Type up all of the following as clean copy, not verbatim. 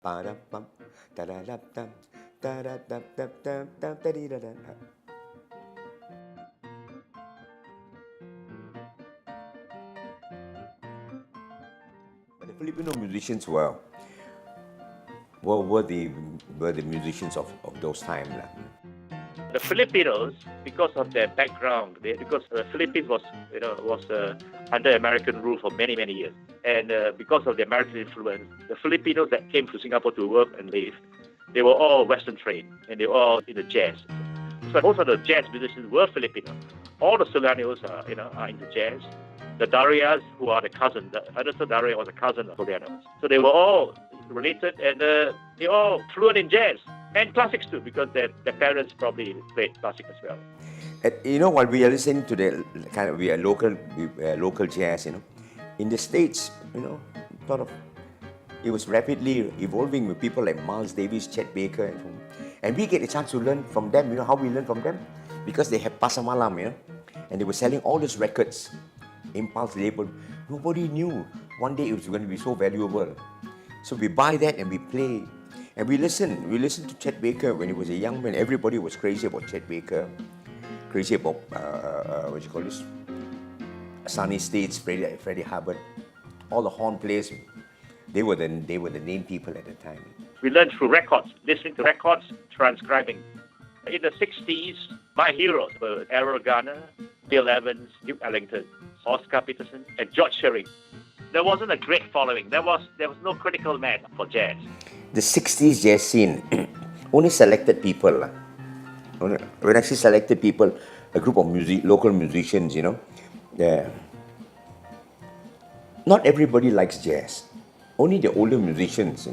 Ba-da-bum, da-da-da-dum, da-da-da-da-da-da, da-dee-da-da. But the Filipino musicians were the musicians of those times. The Filipinos, because of their background, because the Philippines was under American rule for many years, and because of the American influence, the Filipinos that came to Singapore to work and live, they were all Western trained, and they were all in the jazz. So most of the jazz musicians were Filipino. All the Solianos are into jazz. The Darias, who are the cousin, the other Daria was a cousin of Solianos. So they were all related, and they all fluent in jazz and classics too, because their parents probably played classic as well. While we are listening to the kind of local jazz, in the States, sort of, it was rapidly evolving with people like Miles Davis, Chet Baker, and we get a chance to learn from them. You know how we learn from them? Because they have Pasar Malam, and they were selling all those records, impulse label. Nobody knew one day it was going to be so valuable. So we buy that and we play. And we listened to Chet Baker when he was a young man. Everybody was crazy about Chet Baker, crazy about Sunny States, Freddie Hubbard, all the horn players. They were the name people at the time. We learned through records, listening to records, transcribing. In the 60s, my heroes were Errol Garner, Bill Evans, Duke Ellington, Oscar Peterson, and George Shearing. There wasn't a great following. There was no critical mass for jazz. The 60s jazz scene, only selected people. When I say selected people, a group of local musicians, not everybody likes jazz. Only the older musicians,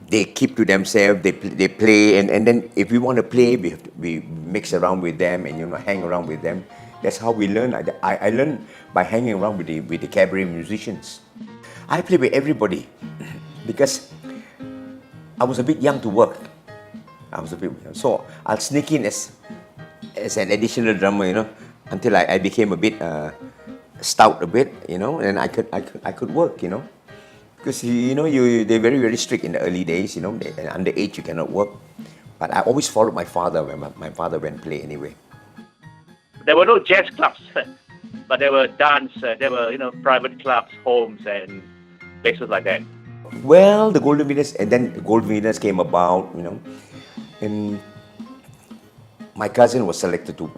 they keep to themselves, they play, and then if we want to play, we mix around with them and hang around with them. That's how we learn. I learned by hanging around with the cabaret musicians. I play with everybody because I was a bit young to work. So I'll sneak in as an additional drummer, until I became a bit stout a bit, and I could work, because they're very strict in the early days, and underage you cannot work. But I always followed my father when my father went play anyway. There were no jazz clubs, but there were private clubs, homes, and places like that. Well, the Golden Venus, and then the Gold Venus came about, and my cousin was Anisto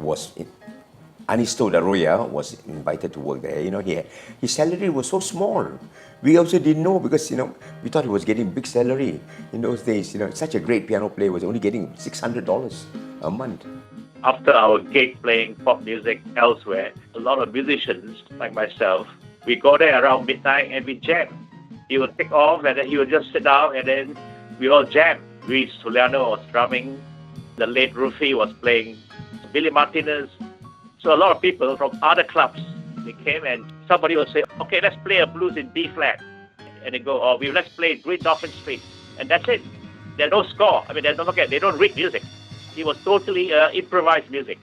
Daroya was invited to work there. His salary was so small. We also didn't know because, we thought he was getting big salary in those days. Such a great piano player was only getting $600 a month. After our gig playing pop music elsewhere, a lot of musicians like myself, we go there around midnight and we jam. He would take off and then he would just sit down and then we all jam. Luis Soliano was drumming, the late Rufy was playing, Billy Martinez. So a lot of people from other clubs, they came and somebody would say, okay, let's play a blues in B flat. And they go, let's play Green Dolphin Street. And that's it. There's no score. Don't forget, they don't read music. It was totally improvised music.